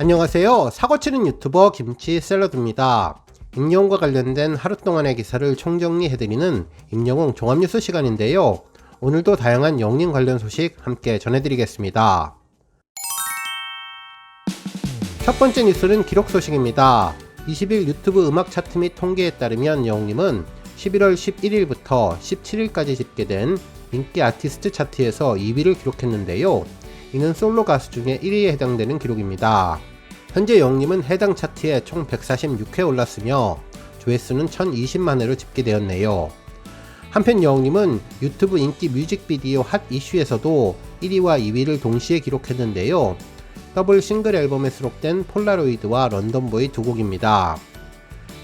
안녕하세요. 사고치는 유튜버 김치샐러드입니다. 임영웅과 관련된 하루 동안의 기사를 총정리해드리는 임영웅 종합뉴스 시간인데요. 오늘도 다양한 영림 관련 소식 함께 전해드리겠습니다. 첫 번째 뉴스는 기록 소식입니다. 20일 유튜브 음악 차트 및 통계에 따르면 영림은 11월 11일부터 17일까지 집계된 인기 아티스트 차트에서 2위를 기록했는데요. 이는 솔로 가수 중에 1위에 해당되는 기록입니다. 현재 영림은 해당 차트에 총 146회 올랐으며 조회수는 1020만 회로 집계되었네요. 한편 영림은 유튜브 인기 뮤직비디오 핫 이슈에서도 1위와 2위를 동시에 기록했는데요. 더블 싱글 앨범에 수록된 폴라로이드와 런던보이 두 곡입니다.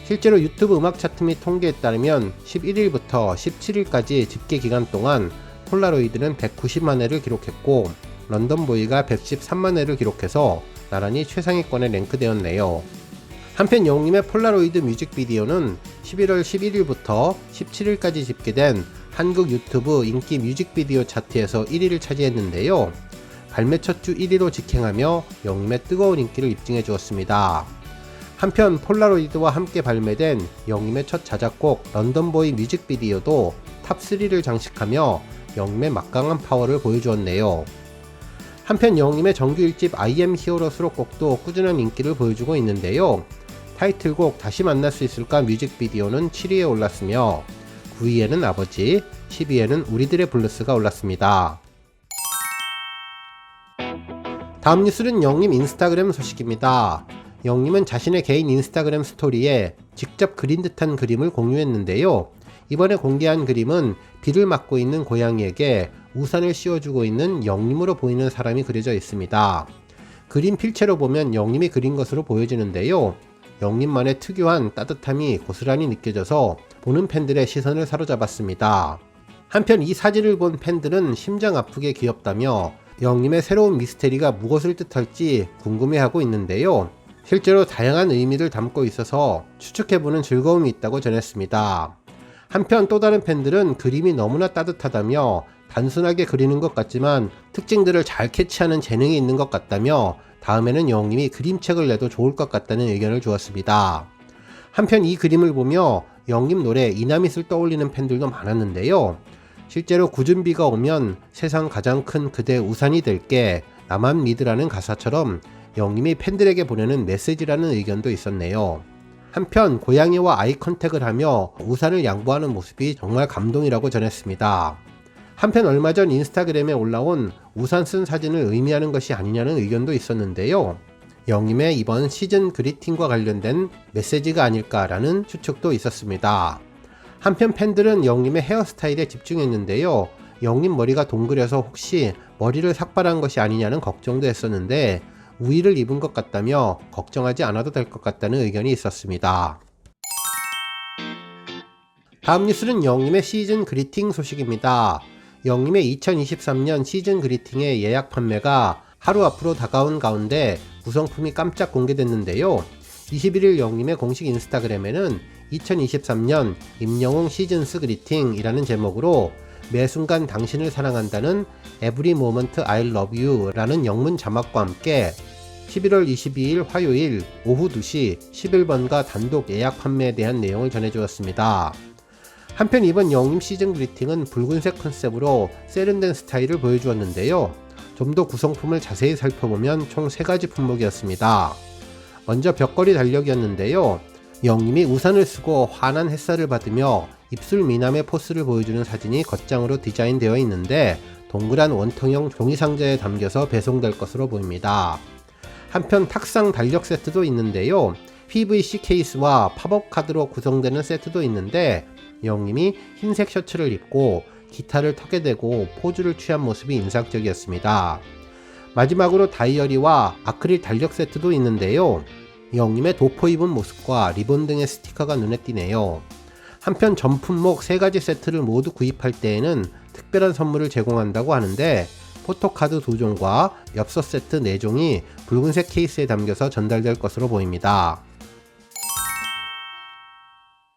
실제로 유튜브 음악 차트 및 통계에 따르면 11일부터 17일까지 집계 기간 동안 폴라로이드는 190만 회를 기록했고 런던보이가 113만 회를 기록해서 나란히 최상위권에 랭크되었네요. 한편 영림의 폴라로이드 뮤직비디오는 11월 11일부터 17일까지 집계된 한국 유튜브 인기 뮤직비디오 차트에서 1위를 차지했는데요. 발매 첫 주 1위로 직행하며 영림의 뜨거운 인기를 입증해 주었습니다. 한편 폴라로이드와 함께 발매된 영림의 첫 자작곡 런던보이 뮤직비디오도 탑3를 장식하며 영림의 막강한 파워를 보여주었네요. 한편 영림의 정규 1집 I am Hero로 수록곡도 꾸준한 인기를 보여주고 있는데요. 타이틀곡 다시 만날 수 있을까 뮤직비디오는 7위에 올랐으며 9위에는 아버지, 10위에는 우리들의 블루스가 올랐습니다. 다음 뉴스는 영림 인스타그램 소식입니다. 영림은 자신의 개인 인스타그램 스토리에 직접 그린 듯한 그림을 공유했는데요. 이번에 공개한 그림은 비를 맞고 있는 고양이에게 우산을 씌워주고 있는 영림으로 보이는 사람이 그려져 있습니다. 그림 필체로 보면 영림이 그린 것으로 보여지는데요. 영림만의 특유한 따뜻함이 고스란히 느껴져서 보는 팬들의 시선을 사로잡았습니다. 한편 이 사진을 본 팬들은 심장 아프게 귀엽다며 영림의 새로운 미스테리가 무엇을 뜻할지 궁금해하고 있는데요. 실제로 다양한 의미를 담고 있어서 추측해보는 즐거움이 있다고 전했습니다. 한편 또 다른 팬들은 그림이 너무나 따뜻하다며 단순하게 그리는 것 같지만 특징들을 잘 캐치하는 재능이 있는 것 같다며 다음에는 영림이 그림책을 내도 좋을 것 같다는 의견을 주었습니다. 한편 이 그림을 보며 영림 노래 이나밋을 떠올리는 팬들도 많았는데요. 실제로 굳은 비가 오면 세상 가장 큰 그대 우산이 될게 나만 믿으라는 가사처럼 영림이 팬들에게 보내는 메시지라는 의견도 있었네요. 한편 고양이와 아이 컨택을 하며 우산을 양보하는 모습이 정말 감동이라고 전했습니다. 한편 얼마 전 인스타그램에 올라온 우산 쓴 사진을 의미하는 것이 아니냐는 의견도 있었는데요. 영림의 이번 시즌 그리팅과 관련된 메시지가 아닐까라는 추측도 있었습니다. 한편 팬들은 영림의 헤어스타일에 집중했는데요. 영림 머리가 동그래서 혹시 머리를 삭발한 것이 아니냐는 걱정도 했었는데 우의를 입은 것 같다며 걱정하지 않아도 될 것 같다는 의견이 있었습니다. 다음 뉴스는 영림의 시즌 그리팅 소식입니다. 영림의 2023년 시즌 그리팅의 예약 판매가 하루 앞으로 다가온 가운데 구성품이 깜짝 공개됐는데요. 21일 영림의 공식 인스타그램에는 2023년 임영웅 시즌스 그리팅이라는 제목으로 매 순간 당신을 사랑한다는 Every Moment I Love You 라는 영문 자막과 함께 11월 22일 화요일 오후 2시 11번가 단독 예약 판매에 대한 내용을 전해주었습니다. 한편 이번 영림 시즌 그리팅은 붉은색 컨셉으로 세련된 스타일을 보여주었는데요. 좀 더 구성품을 자세히 살펴보면 총 3가지 품목이었습니다. 먼저 벽걸이 달력이었는데요. 영림이 우산을 쓰고 환한 햇살을 받으며 입술 미남의 포스를 보여주는 사진이 겉장으로 디자인되어 있는데 동그란 원통형 종이 상자에 담겨서 배송될 것으로 보입니다. 한편 탁상 달력 세트도 있는데요. PVC 케이스와 팝업 카드로 구성되는 세트도 있는데 영림이 흰색 셔츠를 입고 기타를 턱에 대고 포즈를 취한 모습이 인상적이었습니다. 마지막으로 다이어리와 아크릴 달력 세트도 있는데요. 영림의 도포 입은 모습과 리본 등의 스티커가 눈에 띄네요. 한편 전 품목 3가지 세트를 모두 구입할 때에는 특별한 선물을 제공한다고 하는데 포토카드 2종과 엽서 세트 4종이 붉은색 케이스에 담겨서 전달될 것으로 보입니다.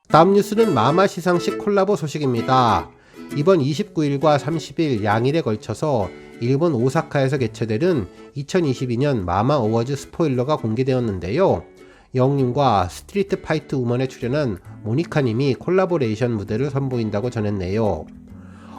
다음 뉴스는 마마 시상식 콜라보 소식입니다. 이번 29일과 30일 양일에 걸쳐서 일본 오사카에서 개최되는 2022년 마마 어워즈 스포일러가 공개되었는데요. 영님과 스트리트 파이트 우먼에 출연한 모니카님이 콜라보레이션 무대를 선보인다고 전했네요.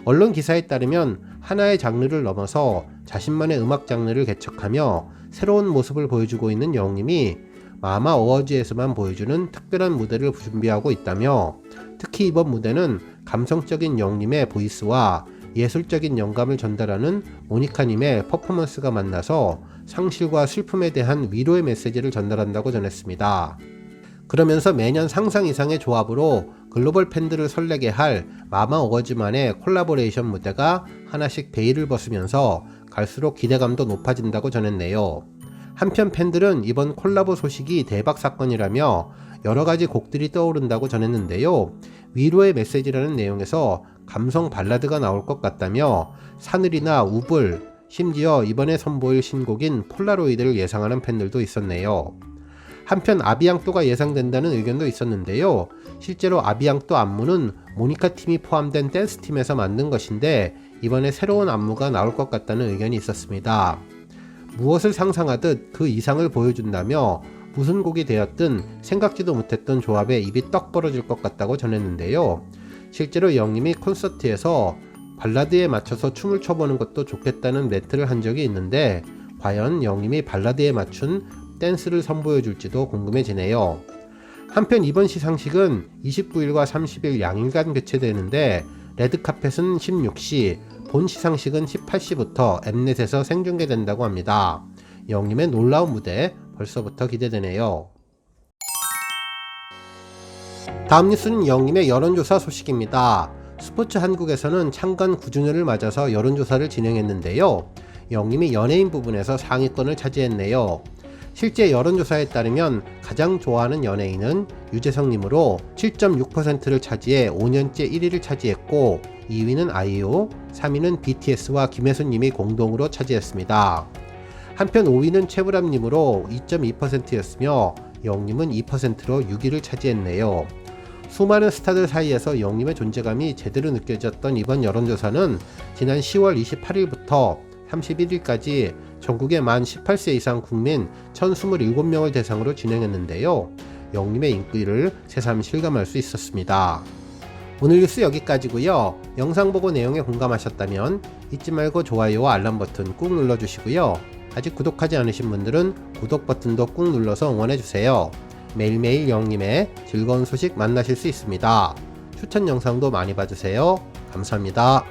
언론 기사에 따르면 하나의 장르를 넘어서 자신만의 음악 장르를 개척하며 새로운 모습을 보여주고 있는 영님이 마마 어워즈에서만 보여주는 특별한 무대를 준비하고 있다며, 특히 이번 무대는 감성적인 영님의 보이스와 예술적인 영감을 전달하는 모니카님의 퍼포먼스가 만나서 상실과 슬픔에 대한 위로의 메시지를 전달한다고 전했습니다. 그러면서 매년 상상 이상의 조합으로 글로벌 팬들을 설레게 할 마마 어워즈만의 콜라보레이션 무대가 하나씩 베일을 벗으면서 갈수록 기대감도 높아진다고 전했네요. 한편 팬들은 이번 콜라보 소식이 대박 사건이라며 여러가지 곡들이 떠오른다고 전했는데요. 위로의 메시지라는 내용에서 감성 발라드가 나올 것 같다며 사늘이나 우불, 심지어 이번에 선보일 신곡인 폴라로이드를 예상하는 팬들도 있었네요. 한편 아비앙또가 예상된다는 의견도 있었는데요. 실제로 아비앙또 안무는 모니카 팀이 포함된 댄스 팀에서 만든 것인데 이번에 새로운 안무가 나올 것 같다는 의견이 있었습니다. 무엇을 상상하듯 그 이상을 보여준다며 무슨 곡이 되었든 생각지도 못했던 조합에 입이 떡 벌어질 것 같다고 전했는데요. 실제로 영님이 콘서트에서 발라드에 맞춰서 춤을 춰보는 것도 좋겠다는 멘트를 한 적이 있는데 과연 영님이 발라드에 맞춘 댄스를 선보여줄지도 궁금해지네요. 한편 이번 시상식은 29일과 30일 양일간 개최되는데 레드카펫은 16시, 본 시상식은 18시부터 엠넷에서 생중계된다고 합니다. 영님의 놀라운 무대 벌써부터 기대되네요. 다음 뉴스는 영님의 여론조사 소식입니다. 스포츠 한국에서는 창간 9주년을 맞아서 여론조사를 진행했는데요. 영님이 연예인 부분에서 상위권을 차지했네요. 실제 여론조사에 따르면 가장 좋아하는 연예인은 유재석님으로 7.6%를 차지해 5년째 1위를 차지했고 2위는 아이유, 3위는 BTS와 김혜수님이 공동으로 차지했습니다. 한편 5위는 최불암님으로 2.2%였으며 영님은 2%로 6위를 차지했네요. 수많은 스타들 사이에서 영님의 존재감이 제대로 느껴졌던 이번 여론조사는 지난 10월 28일부터 31일까지 전국의 만 18세 이상 국민 1027명을 대상으로 진행했는데요. 영님의 인기를 새삼 실감할 수 있었습니다. 오늘 뉴스 여기까지고요. 영상 보고 내용에 공감하셨다면 잊지 말고 좋아요와 알람 버튼 꾹 눌러주시고요. 아직 구독하지 않으신 분들은 구독 버튼도 꾹 눌러서 응원해주세요. 매일매일 영님의 즐거운 소식 만나실 수 있습니다. 추천 영상도 많이 봐주세요. 감사합니다.